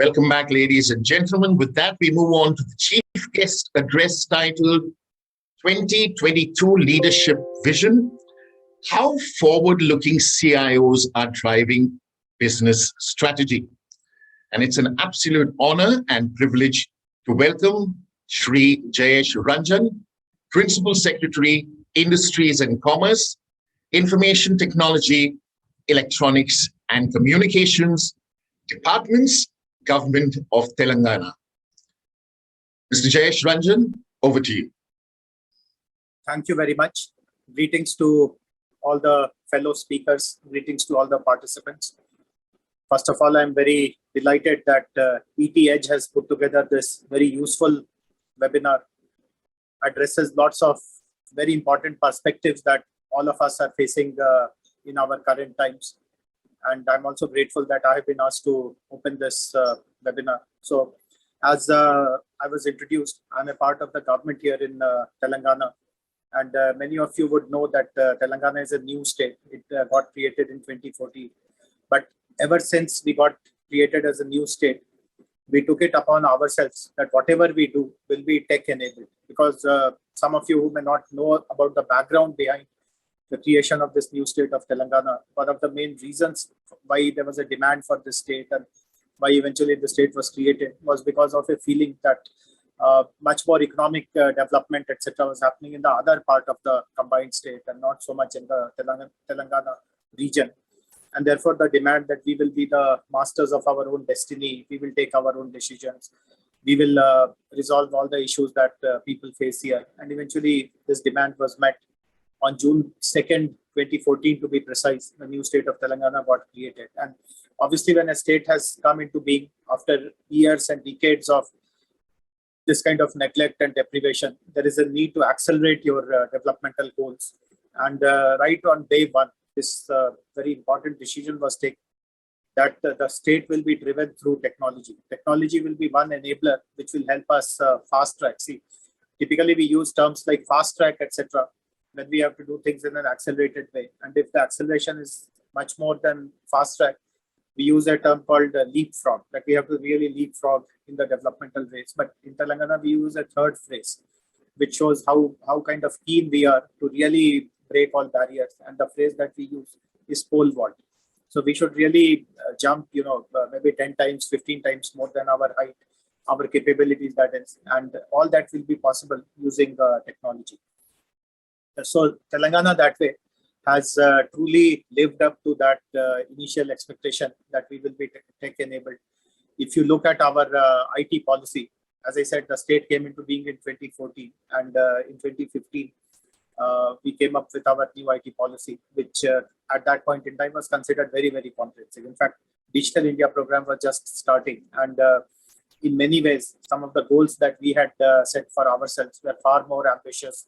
Welcome back, ladies and gentlemen. With that, we move on to the chief guest address titled 2022 Leadership Vision: How Forward-Looking CIOs Are Driving Business Strategy. And it's an absolute honor and privilege to welcome Shri Jayesh Ranjan, Principal Secretary, Industries and Commerce, Information Technology, Electronics and Communications, Departments, Government of Telangana. Mr. Jayesh Ranjan, over to you. Thank you very much. Greetings to all the fellow speakers. Greetings to all the participants. First of all, I'm very delighted that ET Edge has put together this very useful webinar. Addresses lots of very important perspectives that all of us are facing in our current times. And I'm also grateful that I have been asked to open this webinar. So as I was introduced, I'm a part of the government here in Telangana. And many of you would know that Telangana is a new state. It got created in 2014. But ever since we got created as a new state, we took it upon ourselves that whatever we do will be tech-enabled. Because some of you who may not know about the background behind the creation of this new state of Telangana, one of the main reasons why there was a demand for this state and why eventually the state was created was because of a feeling that much more economic development, etc., was happening in the other part of the combined state and not so much in the Telangana region. And therefore, the demand that we will be the masters of our own destiny, we will take our own decisions, we will resolve all the issues that people face here. And eventually, this demand was met. On June 2nd, 2014, to be precise, the new state of Telangana got created. And obviously, when a state has come into being after years and decades of this kind of neglect and deprivation, there is a need to accelerate your developmental goals. And right on day one, this very important decision was taken that the state will be driven through technology. Technology will be one enabler which will help us fast track. See, typically we use terms like fast track, etc., when we have to do things in an accelerated way. And if the acceleration is much more than fast track, we use a term called leapfrog, that we have to really leapfrog in the developmental race. But in Telangana, we use a third phrase, which shows how kind of keen we are to really break all barriers. And the phrase that we use is pole vault. So we should really jump, maybe 10 times, 15 times more than our height, our capabilities, that is. And all that will be possible using technology. So Telangana that way has truly lived up to that initial expectation that we will be tech-enabled. If you look at our IT policy, as I said, the state came into being in 2014, and in 2015, we came up with our new IT policy, which at that point in time was considered very, very comprehensive. In fact, Digital India program was just starting, and in many ways, some of the goals that we had set for ourselves were far more ambitious,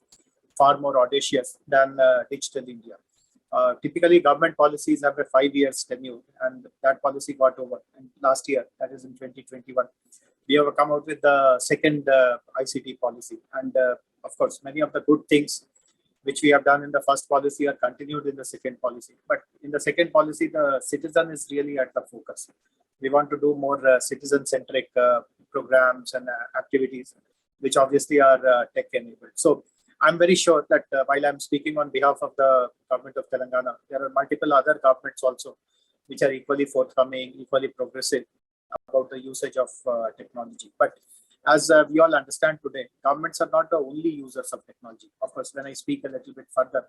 far more audacious than Digital India. Typically, government policies have a 5 year tenure, and that policy got over. And last year, that is in 2021, we have come out with the second ICT policy. And of course, many of the good things which we have done in the first policy are continued in the second policy. But in the second policy, the citizen is really at the focus. We want to do more citizen-centric programs and activities, which obviously are tech-enabled. So I'm very sure that while I'm speaking on behalf of the government of Telangana, there are multiple other governments also which are equally forthcoming, equally progressive about the usage of technology. But as we all understand today, governments are not the only users of technology. Of course, when I speak a little bit further,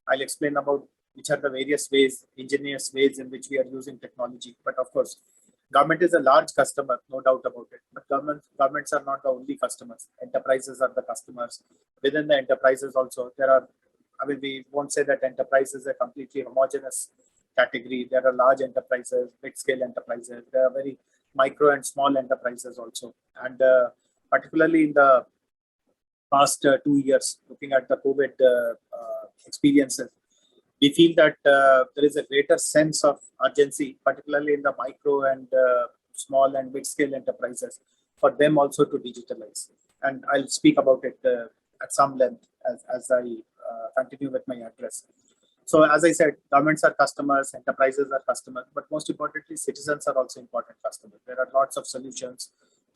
I'll explain about which are the various ways, ingenious ways in which we are using technology. But of course, government is a large customer, no doubt about it. But governments are not the only customers. Enterprises are the customers. Within the enterprises also, there are, we won't say that enterprise is a completely homogeneous category. There are large enterprises, big-scale enterprises. There are very micro and small enterprises also. And particularly in the past 2 years, looking at the COVID experiences, we feel that there is a greater sense of urgency, particularly in the micro and small and mid-scale enterprises, for them also to digitalize. And I'll speak about it at some length as I continue with my address. So as I said, governments are customers, enterprises are customers, but most importantly, citizens are also important customers. There are lots of solutions,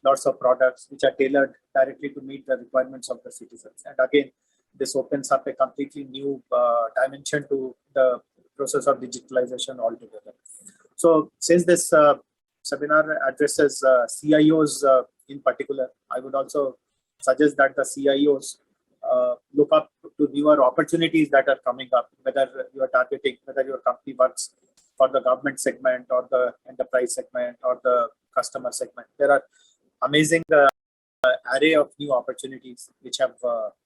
lots of products which are tailored directly to meet the requirements of the citizens. And again, this opens up a completely new dimension to the process of digitalization altogether. So since this seminar addresses CIOs in particular, I would also suggest that the CIOs look up to newer opportunities that are coming up, whether you are targeting, whether your company works for the government segment or the enterprise segment or the customer segment. There are amazing array of new opportunities which have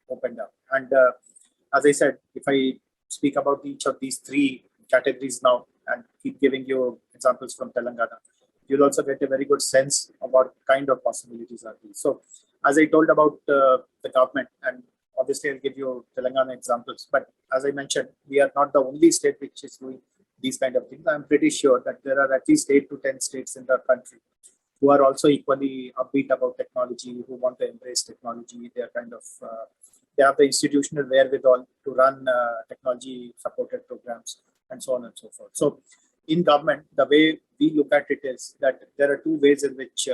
opened up. And as I said, if I speak about each of these three categories now and keep giving you examples from Telangana, you'll also get a very good sense of what kind of possibilities are these. So as I told about the government, and obviously I'll give you Telangana examples, but as I mentioned, we are not the only state which is doing these kind of things. I'm pretty sure that there are at least 8 to 10 states in the country who are also equally upbeat about technology, who want to embrace technology. They are kind of, they have the institutional wherewithal to run technology supported programs and so on and so forth. So in government, the way we look at it is that there are two ways in which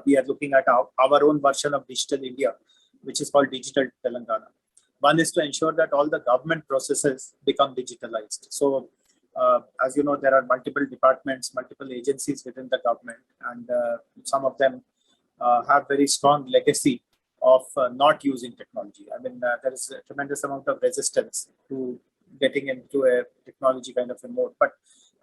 we are looking at our own version of Digital India, which is called Digital Telangana. One is to ensure that all the government processes become digitalized. So as you know, there are multiple departments, multiple agencies within the government, and some of them have very strong legacy of not using technology. I mean, there is a tremendous amount of resistance to getting into a technology kind of a mode. But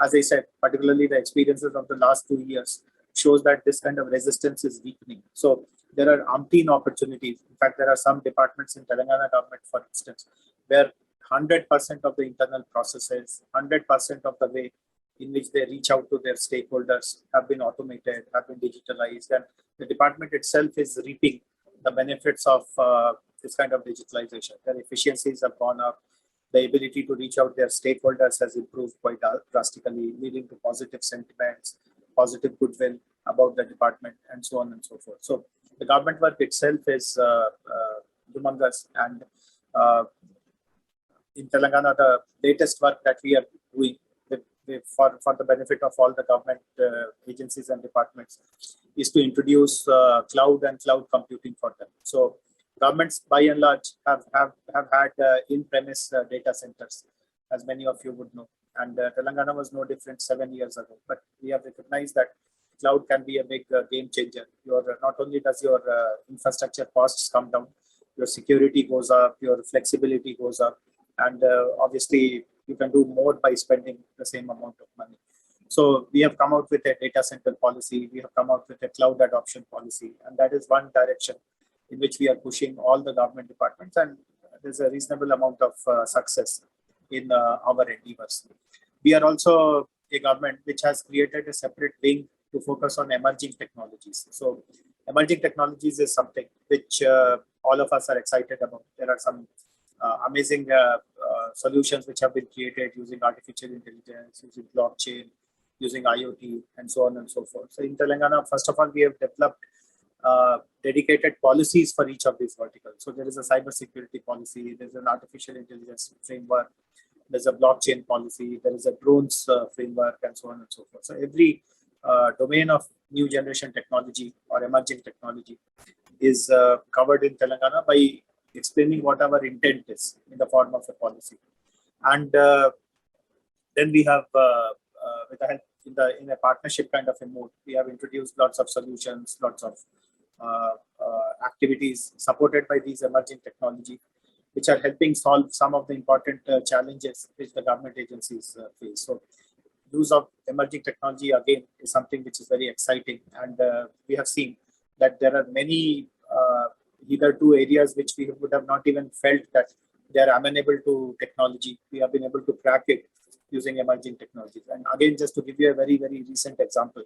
as I said, particularly the experiences of the last 2 years shows that this kind of resistance is weakening. So there are umpteen opportunities. In fact, there are some departments in Telangana government, for instance, where 100% of the internal processes, 100% of the way in which they reach out to their stakeholders have been automated, have been digitalized, and the department itself is reaping the benefits of this kind of digitalization. Their efficiencies have gone up. The ability to reach out their stakeholders has improved quite drastically, leading to positive sentiments, positive goodwill about the department, and so on and so forth. So the government work itself is humongous, and in Telangana, the latest work that we are doing for the benefit of all the government agencies and departments is to introduce cloud and cloud computing for them. So governments, by and large, have had in-premise data centers, as many of you would know. And Telangana was no different 7 years ago. But we have recognized that cloud can be a big game changer. Not only does your infrastructure costs come down, your security goes up, your flexibility goes up, and obviously you can do more by spending the same amount of money. So we have come out with a data center policy. We have come out with a cloud adoption policy, and that is one direction in which we are pushing all the government departments, and there's a reasonable amount of success in our endeavors. We are also a government which has created a separate wing to focus on emerging technologies. So emerging technologies is something which all of us are excited about. There are some amazing solutions which have been created using artificial intelligence, using blockchain, using IoT, and so on and so forth. So in Telangana, first of all, we have developed dedicated policies for each of these verticals. So there is a cybersecurity policy, there's an artificial intelligence framework, there's a blockchain policy, there is a drones framework, and so on and so forth. So every domain of new generation technology or emerging technology is covered in Telangana by explaining what our intent is in the form of a policy. And then we have, with the help in a partnership kind of a mode, we have introduced lots of solutions, lots of activities supported by these emerging technology, which are helping solve some of the important challenges which the government agencies face. So use of emerging technology again is something which is very exciting, and we have seen that there are many hitherto areas which we would have not even felt that they are amenable to technology. We have been able to crack it using emerging technologies. And again, just to give you a very, very recent example,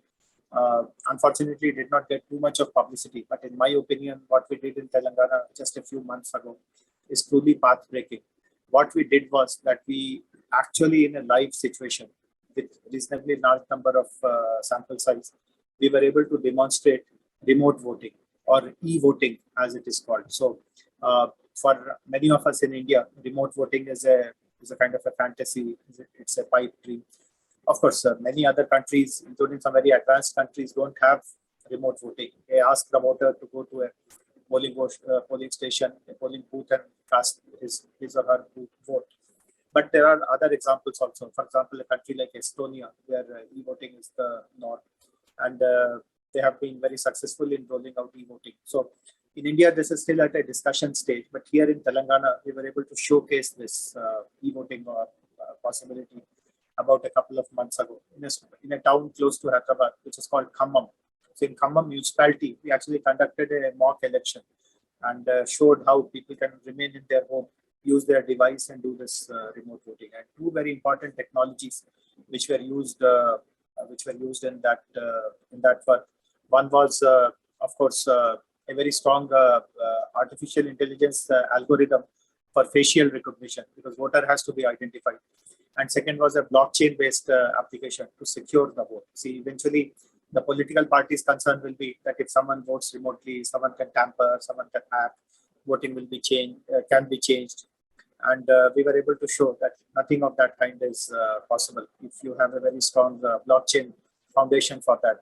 unfortunately did not get too much of publicity, but in my opinion, what we did in Telangana just a few months ago is truly path-breaking. What we did was that we actually, in a live situation with reasonably large number of sample size, we were able to demonstrate remote voting, or e-voting as it is called. So for many of us in India, remote voting is a is a kind of a fantasy. It's a pipe dream. Of course, many other countries, including some very advanced countries, don't have remote voting. They ask the voter to go to a polling station, a polling booth, and cast his or her vote. But there are other examples also. For example, a country like Estonia, where e-voting is the norm, and they have been very successful in rolling out e-voting. So in India, this is still at a discussion stage, but here in Telangana, we were able to showcase this e-voting possibility about a couple of months ago in a town close to Hyderabad, which is called Khammam. So in Khammam municipality, we actually conducted a mock election and showed how people can remain in their home, use their device, and do this remote voting. And two very important technologies which were used in that work. One was, of course, a very strong artificial intelligence algorithm for facial recognition, because voter has to be identified. And second was a blockchain-based application to secure the vote. See, eventually, the political party's concern will be that if someone votes remotely, someone can tamper, someone can hack, voting will be can be changed. And we were able to show that nothing of that kind is possible if you have a very strong blockchain foundation for that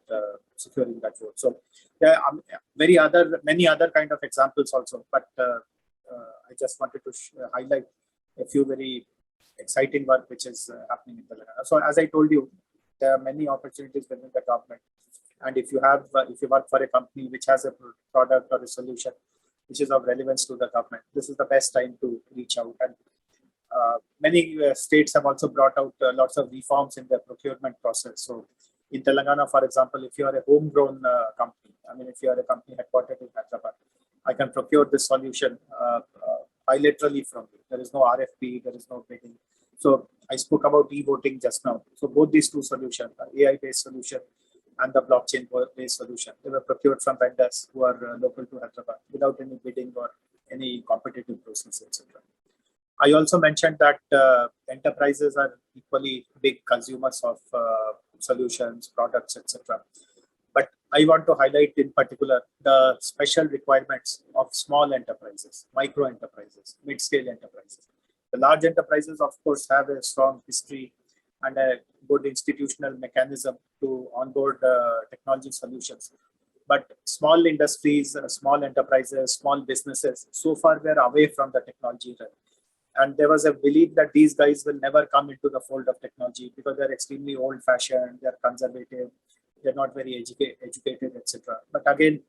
securing that vote. So there are many other kind of examples also, but I just wanted to highlight a few very exciting work which is happening in Telangana. So as I told you, there are many opportunities within the government, and if you work for a company which has a product or a solution which is of relevance to the government, this is the best time to reach out. And many states have also brought out lots of reforms in their procurement process. So in Telangana, for example, if you are a homegrown company, if you are a company headquartered in Hyderabad, I can procure this solution bilaterally from you. There is no RFP, there is no bidding. So I spoke about e-voting just now. So both these two solutions, the AI-based solution and the blockchain-based solution, they were procured from vendors who are local to Hyderabad without any bidding or any competitive process, etc. I also mentioned that enterprises are equally big consumers of solutions, products, etc. But I want to highlight in particular the special requirements of small enterprises, micro enterprises, mid-scale enterprises. The large enterprises, of course, have a strong history and a good institutional mechanism to onboard technology solutions. But small industries, small enterprises, small businesses, so far we're away from the technology realm. And there was a belief that these guys will never come into the fold of technology because they're extremely old-fashioned, they're conservative, they're not very educated, etc. But again,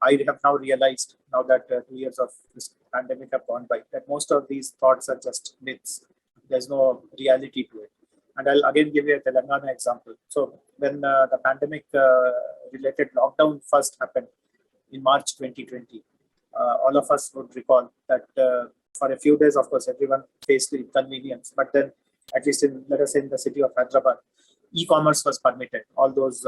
I have now realized, now that 2 years of this pandemic have gone by, that most of these thoughts are just myths. There's no reality to it. And I'll again give you a Telangana example. So when the pandemic-related lockdown first happened in March 2020, all of us would recall that for a few days, of course, everyone faced the inconvenience. But then, at least let us say in the city of Hyderabad, e-commerce was permitted. All those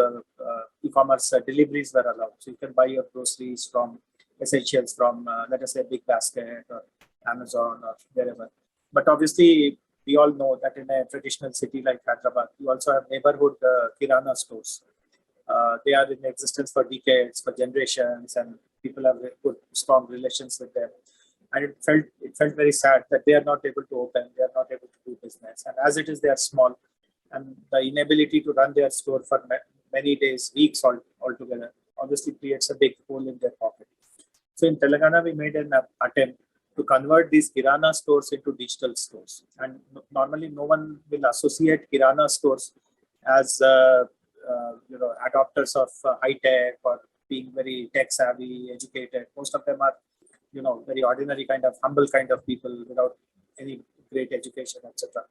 e-commerce deliveries were allowed. So you can buy your groceries from essentials from, let us say, Big Basket or Amazon or wherever. But obviously, we all know that in a traditional city like Hyderabad, you also have neighborhood kirana stores. They are in existence for decades, for generations, and people have good, strong relations with them. And it felt very sad that they are not able to open, they are not able to do business. And as it is, they are small, and the inability to run their store for many days, weeks altogether, obviously creates a big hole in their pocket. So in Telangana, we made an attempt to convert these kirana stores into digital stores. And normally, no one will associate kirana stores as adopters of high tech or being very tech savvy, educated. Most of them are, very ordinary kind of humble kind of people without any great education, etc.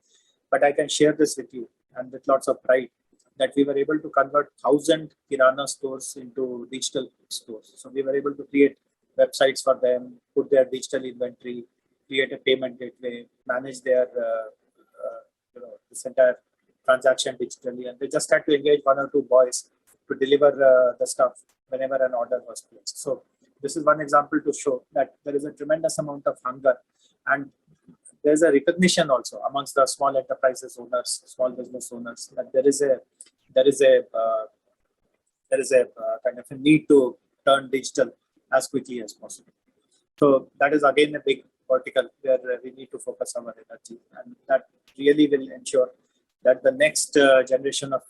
But I can share this with you, and with lots of pride, that we were able to convert 1,000 kirana stores into digital stores. So we were able to create websites for them, put their digital inventory, create a payment gateway, manage their this entire transaction digitally, and they just had to engage one or two boys to deliver the stuff whenever an order was placed. So this is one example to show that there is a tremendous amount of hunger, and there's a recognition also amongst the small enterprises owners, small business owners, that there is a kind of a need to turn digital as quickly as possible. So that is again a big vertical where we need to focus our energy, and that really will ensure that the next generation of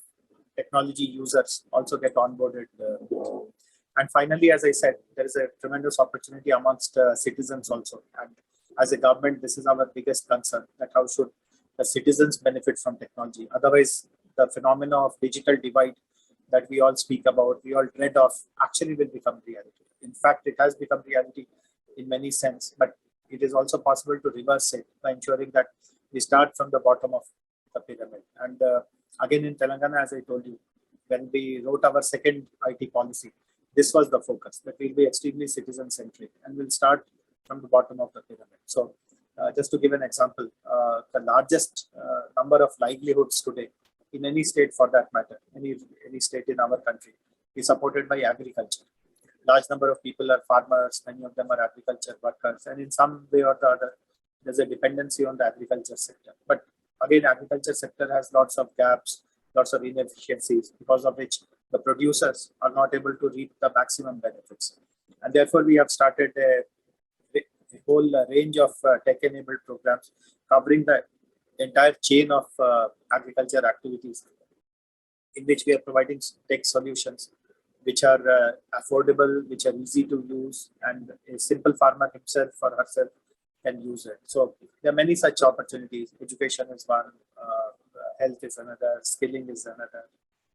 technology users also get onboarded. And finally, as I said, there is a tremendous opportunity amongst citizens also. And as a government, this is our biggest concern, that how should the citizens benefit from technology? Otherwise, the phenomena of digital divide that we all speak about, we all dread of, actually will become reality. In fact, it has become reality in many sense, but it is also possible to reverse it by ensuring that we start from the bottom of the pyramid. And again, in Telangana, as I told you, when we wrote our second IT policy, this was the focus, that we'll be extremely citizen-centric and we'll start from the bottom of the pyramid. So just to give an example, the largest number of livelihoods today in any state for that matter, any state in our country, is supported by agriculture. Large number of people are farmers, many of them are agriculture workers, and in some way or the other, there's a dependency on the agriculture sector. But again, agriculture sector has lots of gaps, lots of inefficiencies, because of which the producers are not able to reap the maximum benefits. And therefore, we have started a whole range of tech-enabled programs covering the entire chain of agriculture activities, in which we are providing tech solutions which are affordable, which are easy to use, and a simple farmer himself or herself can use it. So there are many such opportunities. Education is one, health is another, skilling is another,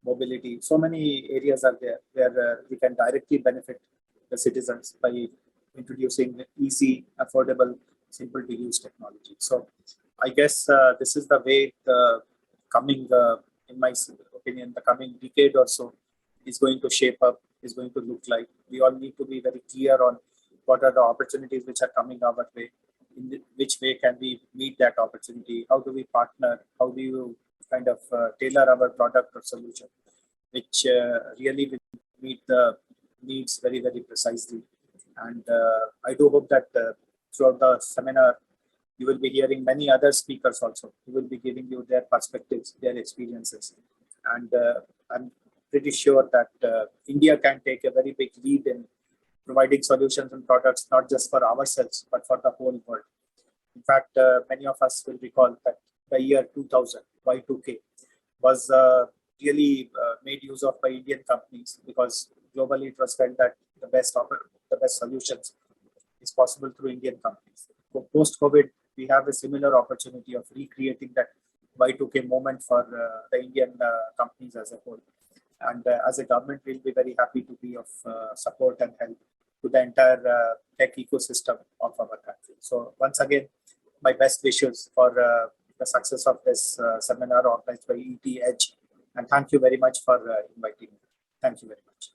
mobility. So many areas are there where we can directly benefit the citizens by introducing easy, affordable, simple to use technology. So I guess this is the way the coming, in my opinion, the coming decade or so is going to shape up, is going to look like. We all need to be very clear on what are the opportunities which are coming our way, in which way can we meet that opportunity, how do we partner, how do you kind of tailor our product or solution, which really will meet the needs very, very precisely. And I do hope that throughout the seminar, you will be hearing many other speakers also who will be giving you their perspectives, their experiences. And I'm pretty sure that India can take a very big lead in providing solutions and products, not just for ourselves, but for the whole world. In fact, many of us will recall that the year 2000, Y2K, was really made use of by Indian companies, because globally it was felt that the best solutions is possible through Indian companies. Post-COVID, we have a similar opportunity of recreating that Y2K moment for the Indian companies as a whole. And as a government, we'll be very happy to be of support and help to the entire tech ecosystem of our country. So once again, my best wishes for the success of this seminar organized by ET Edge. And thank you very much for inviting me. Thank you very much.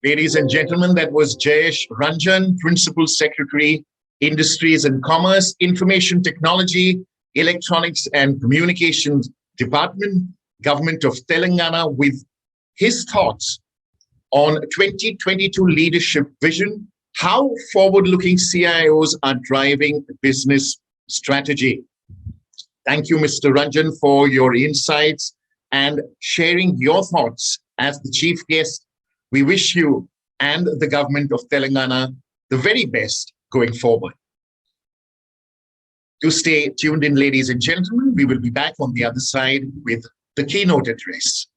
Ladies and gentlemen, that was Jayesh Ranjan, Principal Secretary, Industries and Commerce, Information Technology, Electronics and Communications Department, Government of Telangana, with his thoughts on 2022 leadership vision, how forward-looking CIOs are driving business strategy. Thank you, Mr. Ranjan, for your insights and sharing your thoughts as the chief guest. We wish you and the government of Telangana the very best going forward. Do stay tuned in, ladies and gentlemen. We will be back on the other side with the keynote address.